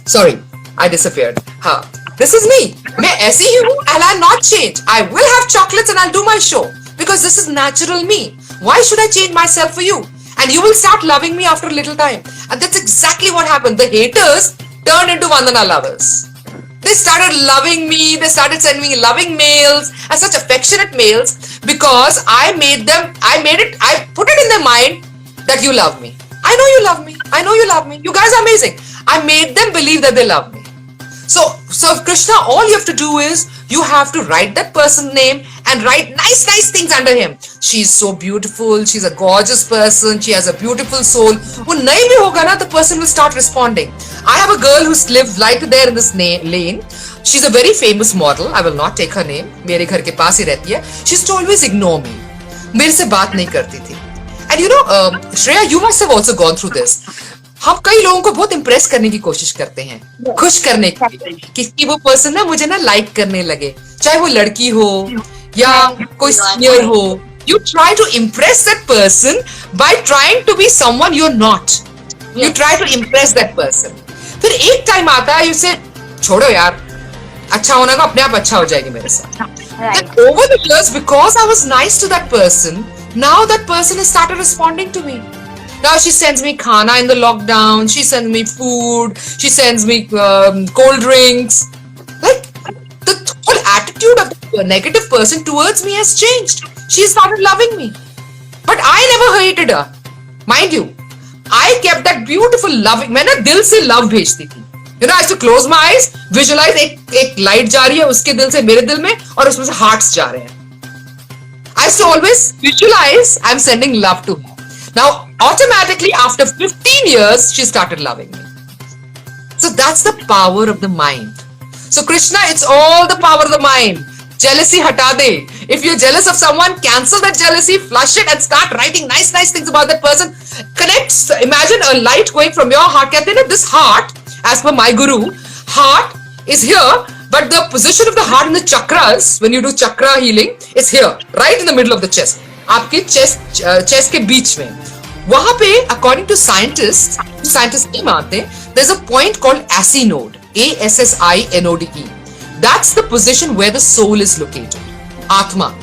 Sorry, I disappeared. हाँ. This is me. मैं ऐसी ही हूँ and I'll not change. I will have chocolates and I'll do my show because this is natural me. Why should I change myself for you? And you will start loving me after a little time. And that's exactly what happened. The haters turned into VannDana lovers. They started loving me. They started sending me loving mails and such affectionate mails because I put it in their mind that you love me. I know you love me. I know you love me. You guys are amazing. I made them believe that they love me. So Krishna, all you have to do is you have to write that person's name and write nice things under him. She's so beautiful. She's a gorgeous person. She has a beautiful soul. वो नहीं भी होगा ना, the person will start responding. I have a girl who's lived right there in this lane. She's a very famous model. I will not take her name. मेरे घर के पास ही रहती है. She used to always ignore me. मेरे से बात नहीं करती थी. And Shreya, you must have also gone through this. हम कई लोगों को बहुत इम्प्रेस करने की कोशिश करते हैं, खुश करने की कि वो पर्सन ना मुझे ना लाइक करने लगे, चाहे वो लड़की हो या कोई सीनियर हो. You try to impress that person by trying to be someone you're not. You try to impress that person. फिर एक टाइम आता है, you say छोड़ो यार, अच्छा होना का अपने आप अच्छा हो जाएगी मेरे साथ. Right. Then over the years, because I was nice to that person, now that person has started responding to me. Now she sends me khana in the lockdown. She sends me food. She sends me cold drinks. Like the whole attitude of the negative person towards me has changed. She started loving me. But I never hated her. Mind you, I kept that beautiful loving. मैं ना दिल से love भेजती थी. You know, I used to close my eyes, visualize एक light जा रही है उसके दिल से मेरे दिल में और उसमें से hearts जा रहे हैं. I used to always visualize I'm sending love to her. Now, automatically after 15 years, she started loving me. So that's the power of the mind. So Krishna, it's all the power of the mind. Jealousy hata de. If you're jealous of someone, cancel that jealousy, flush it and start writing nice things about that person. Connect. Imagine a light going from your heart. कहते हैं ना, this heart, as per my guru, heart is here, but the position of the heart in the chakras, when you do chakra healing, is here, right in the middle of the chest. आपके chest के बीच में. वहां पे, according to scientists नहीं मानते, there's a point called ASINODE, ASSINODE. That's the position where the soul is located. Atma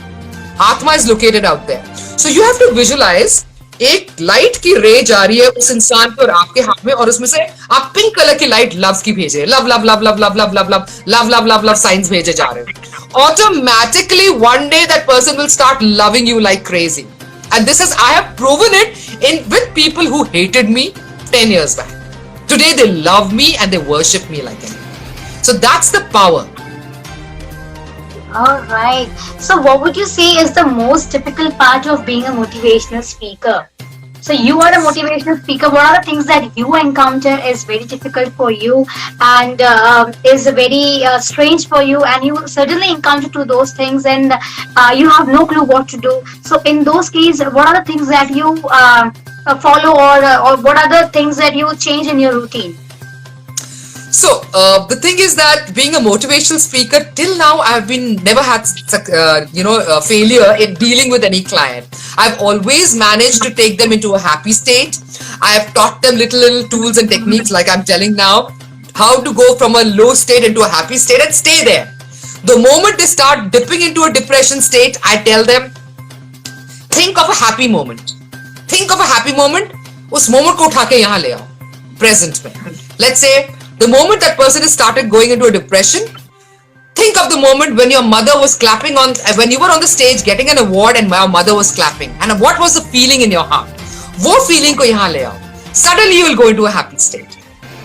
is located out there. So you have to visualize एक light की रे जा रही है उस इंसान पे और आपके हाथ में, और उसमें से आप पिंक कलर की लाइट लव की भेजे, love love love love love love love love love love love love science भेजे जा रहे हो. Automatically one day that person will start loving you like crazy. And this is, I have proven it with people who hated me 10 years back. Today they love me and they worship me like anything. So that's the power. All right. So, what would you say is the most typical part of being a motivational speaker? So, you are a motivational speaker. What are the things that you encounter is very difficult for you and is very strange for you, and you certainly encounter to those things and you have no clue what to do. So, in those cases, what are the things that you follow, or what are the things that you change in your routine? So the thing is that being a motivational speaker, till now I've never had failure in dealing with any client. I've always managed to take them into a happy state. I have taught them little tools and techniques, like I'm telling now, how to go from a low state into a happy state and stay there. The moment they start dipping into a depression state, I tell them, think of a happy moment. Think of a happy moment. उस moment को उठा के यहाँ ले आओ, present में. Let's say the moment that person has started going into a depression, think of the moment when your mother was clapping when you were on the stage getting an award and your mother was clapping, and what was the feeling in your heart? वो feeling को यहाँ ले आओ. Suddenly you will go into a happy state.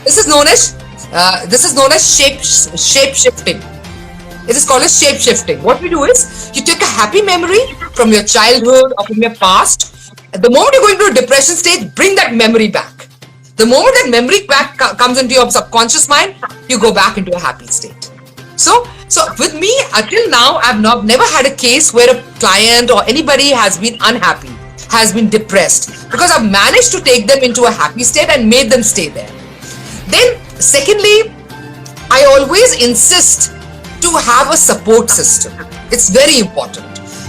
This is known as shape shifting. It is called as shape shifting. What we do is you take a happy memory from your childhood or from your past. The moment you go into a depression state, bring that memory back. The moment that memory back comes into your subconscious mind, you go back into a happy state. So with me, until now, I've never had a case where a client or anybody has been unhappy, has been depressed, because I've managed to take them into a happy state and made them stay there. Then, secondly, I always insist to have a support system. It's very important.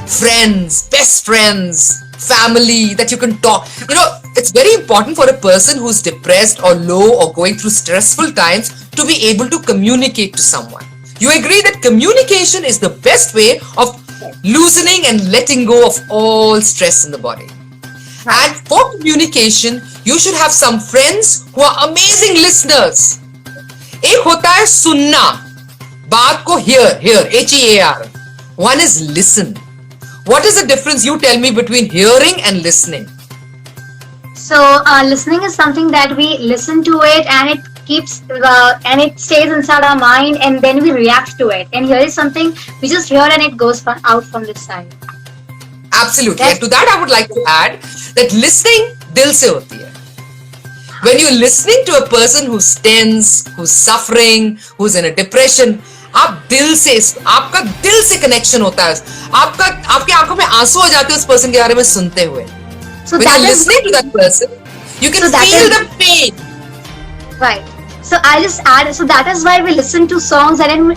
Friends, best friends, family that you can talk. You know, it's very important for a person who's depressed or low or going through stressful times to be able to communicate to someone. You agree that communication is the best way of loosening and letting go of all stress in the body. And for communication, you should have some friends who are amazing listeners. एक होता है सुनना, बात को hear, H-E-A-R. One is listen. What is the difference, you tell me, between hearing and listening? So listening is something that we listen to it and it keeps and it stays inside our mind and then we react to it. And here is something we just hear and it goes out from this side. Absolutely. And to that I would like to add that listening dil se hoti hai. When you're listening to a person who's tense, who's suffering, who's in a depression, आप दिल से, आपका दिल से connection होता है, आपके आंखों में आंसू आ जाते हैं उस पर्सन के बारे में सुनते हुए. So when you're listening to that person, you can feel the pain. Right. So I'll just add, so that is why we listen to songs and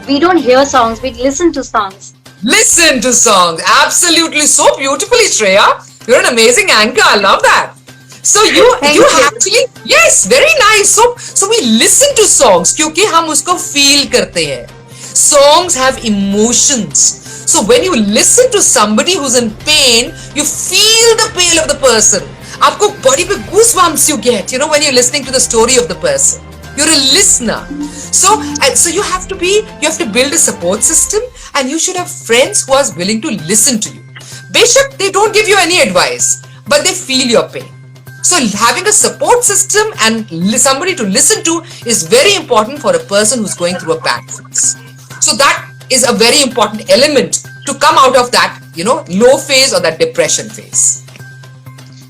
we don't hear songs, we listen to songs. Listen to songs. Absolutely. So beautifully, Shreya. You're an amazing anchor. I love that. So you actually, yes, very nice. So we listen to songs क्योंकि हम उसको feel करते हैं. Songs have emotions. So when you listen to somebody who's in pain, you feel the pain of the person. आपको body पे goosebumps you get, when you're listening to the story of the person. You're a listener. So you have to build a support system, and you should have friends who are willing to listen to you. Beshak, they don't give you any advice, but they feel your pain. So having a support system and somebody to listen to is very important for a person who's going through a bad phase. So that is a very important element to come out of that, low phase or that depression phase.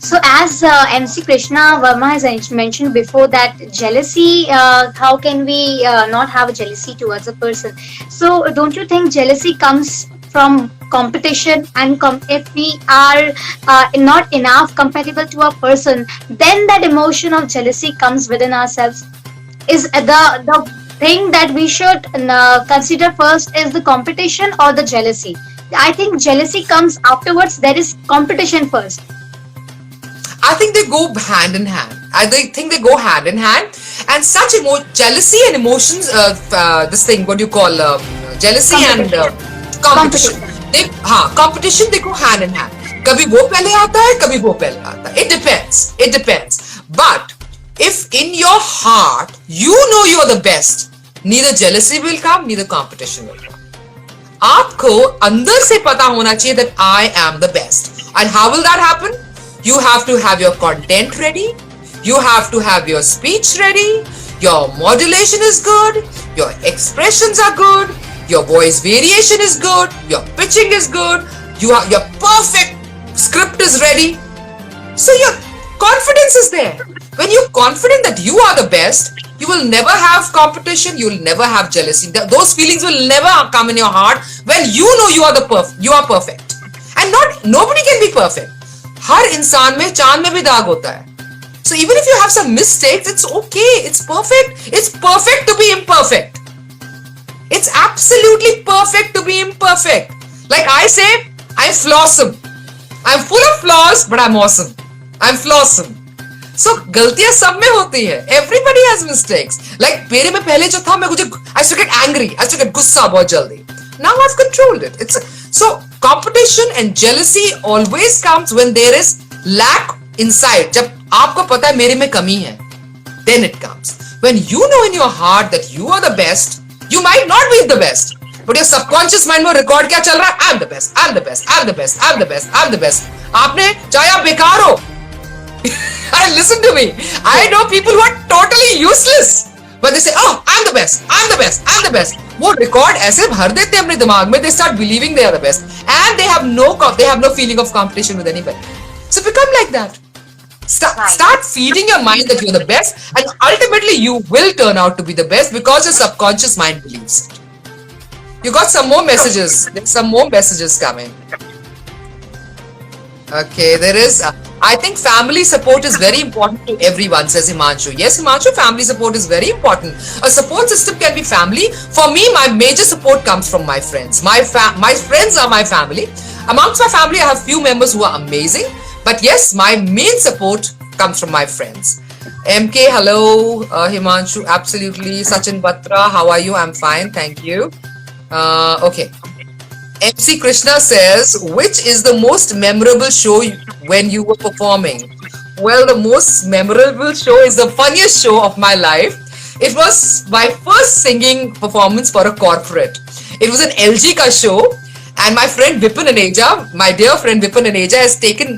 So as MC Krishna Verma has mentioned before, that jealousy, how can we not have a jealousy towards a person? So don't you think jealousy comes from competition, and if we are not enough compatible to a person, then that emotion of jealousy comes within ourselves? Is the thing that we should consider first is the competition or the jealousy? I think jealousy comes afterwards. There is competition first. I think they go hand in hand. And such jealousy and emotions, this thing, what do you call, jealousy and competition. Competition, they go hand in hand. कभी वो पहले आता है, कभी वो पहले आता है. It depends. But if in your heart you know you are the best, neither jealousy will come, neither competition will come. आपको अंदर से पता होना चाहिए that I am the best. And how will that happen? You have to have your content ready. You have to have your speech ready. Your modulation is good. Your expressions are good. Your voice variation is good. Your pitching is good. Your perfect script is ready. So your confidence is there. When you're confident that you are the best, you will never have competition. You will never have jealousy. Those feelings will never come in your heart when you know you are perfect. And nobody can be perfect. हर इंसान में चांद में भी दाग होता है. So even if you have some mistakes, it's okay. It's perfect. It's perfect to be imperfect. It's absolutely perfect to be imperfect. Like I say, I'm flawsome. I'm full of flaws, but I'm awesome. I'm flawsome. So गलतियां सब में होती है. Everybody has mistakes. Like मेरे में पहले जो था, I used to get angry. I used to get गुस्सा बहुत जल्दी. Now I've controlled it. So competition and jealousy always comes when there is lack inside. जब आपको पता है मेरे में कमी है, then it comes. When you know in your heart that you are the best, you might not be the best, but your subconscious mind में record क्या चल रहा है? I'm the best. I'm the best. I'm the best. I'm the best. I'm the best. आपने चाहे आप बेकार हो. Listen to me. I know people who are totally useless, but they say, "Oh, I'm the best. I'm the best. I'm the best." वो record ऐसे भर देते हैं अपने दिमाग में, they start believing they are the best, and they have no feeling of competition with anybody. So become like that. Start feeding your mind that you're the best, and ultimately you will turn out to be the best because your subconscious mind believes it. You got some more messages. There's some more messages coming. Okay, there is. I think family support is very important to everyone, says Himanshu. Yes, Himanshu, family support is very important. A support system can be family. For me, my major support comes from my friends. My friends are my family. Amongst my family, I have few members who are amazing. But yes, my main support comes from my friends. MK, hello. Himanshu, absolutely. Sachin Batra, how are you? I'm fine, thank you. Okay. MC Krishna says, which is the most memorable show when you were performing? Well, the most memorable show is the funniest show of my life. It was my first singing performance for a corporate. It was an LG ka show, and my friend Vipin Aneja, my dear friend Vipin Aneja,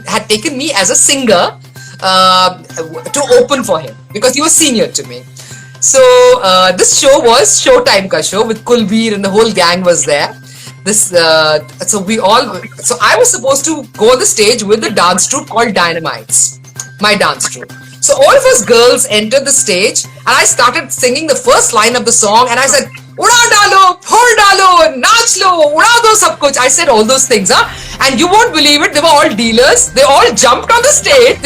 had taken me as a singer to open for him because he was senior to me. So this show was Showtime ka show with Kulbir, and the whole gang was there. So I was supposed to go on the stage with the dance troupe called Dynamites, my dance troupe. So all of us girls entered the stage, and I started singing the first line of the song, and I said, "Uda dalo, phol dalo, naach lo, uda do sab kuch." I said all those things, and you won't believe it. They were all dealers. They all jumped on the stage.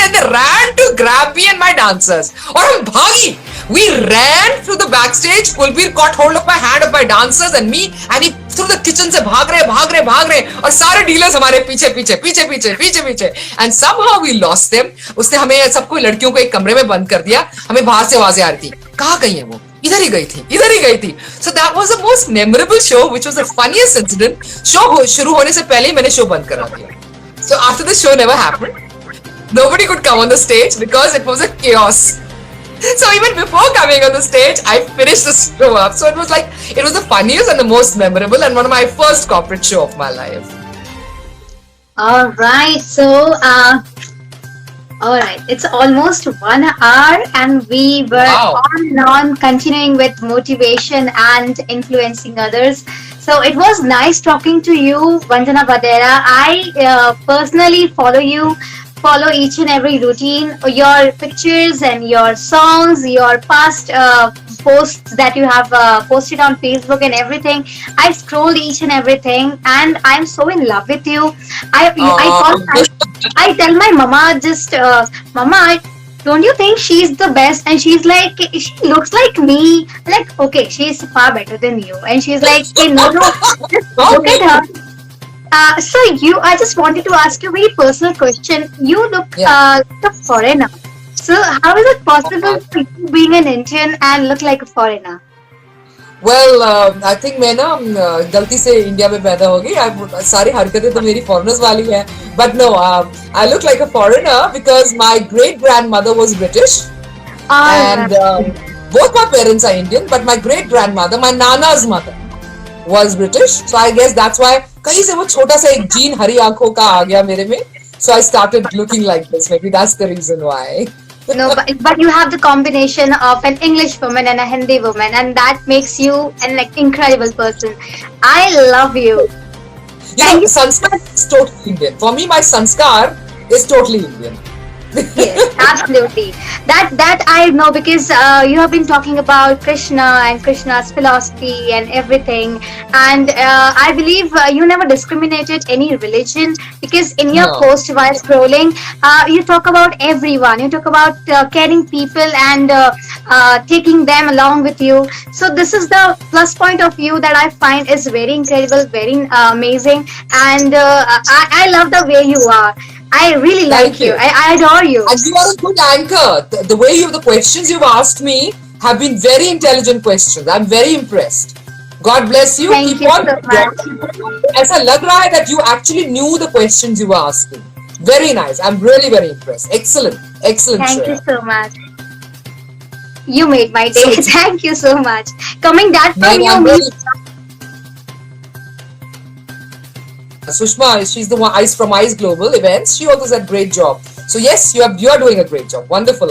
And they ran to grab me and my dancers. Or hum bhagi. We ran through the backstage. Kulbir caught hold of my hand of my dancers and me, and he through the kitchen से भाग रहे और सारे dealers हमारे पीछे and somehow we lost them. उसने हमें सबको लड़कियों को एक कमरे में बंद कर दिया. हमें बाहर से आवाजें आ रही थी. कहाँ गई है वो? इधर ही गई थी, इधर ही गई थी. So that was the most memorable show, which was the funniest incident. Show शुरू होने से पहले ही मैंने show बंद करा दिया. So after the show never happened, nobody could come on the stage because it was a chaos. So even before coming on the stage, I finished the show up. So it was like, it was the funniest and the most memorable and one of my first corporate show of my life. All right. So, all right. It's almost 1 hour, and we were Wow. on and on continuing with motivation and influencing others. So it was nice talking to you, VannDana Vaadera. I personally follow each and every routine, your pictures and your songs, your past posts that you have posted on Facebook and everything. I scrolled each and everything, and I'm so in love with you. I tell my mama, just mama, don't you think she's the best? And she's like, she looks like me. I'm like, okay, she's far better than you. And she's like, hey, no, just look at her. So I just wanted to ask you a very personal question. You look like a foreigner. So how is it possible for you being an Indian and look like a foreigner? Well, I think मैं ना गलती से India में पैदा हो गई. सारी हरकतें तो मेरी foreigners वाली हैं. But no, I look like a foreigner because my great grandmother was British, and both my parents are Indian. But my great grandmother, my nana's mother, was British. So I guess that's why कहीं से वो छोटा सा एक gene हरी आंखों का आ गया मेरे में. So I started looking like this. Maybe that's the reason why. No, but you have the combination of an English woman and a Hindi woman, and that makes you an like incredible person. I love you. You know, sanskar is totally Indian. For me, my sanskar is totally Indian. Yes, absolutely. That I know, because you have been talking about Krishna and Krishna's philosophy and everything, and I believe you never discriminated any religion, because in your post while scrolling, you talk about everyone. You talk about caring people and taking them along with you. So this is the plus point of you that I find is very incredible, very amazing, and I love the way you are. I really like you. I adore you. And you are a good anchor. The way the questions you've asked me have been very intelligent questions. I'm very impressed. God bless you. Thank Keep you on. so much. ऐसा लग रहा है that you actually knew the questions you were asking. Very nice. I'm really very impressed. Excellent. Excellent. Thank Shreya. you so much. You made my day. Thank you so much. Coming that from you means Sushma, she's the one from Ice Global Events. She also said great job. So yes, you are doing a great job. Wonderful.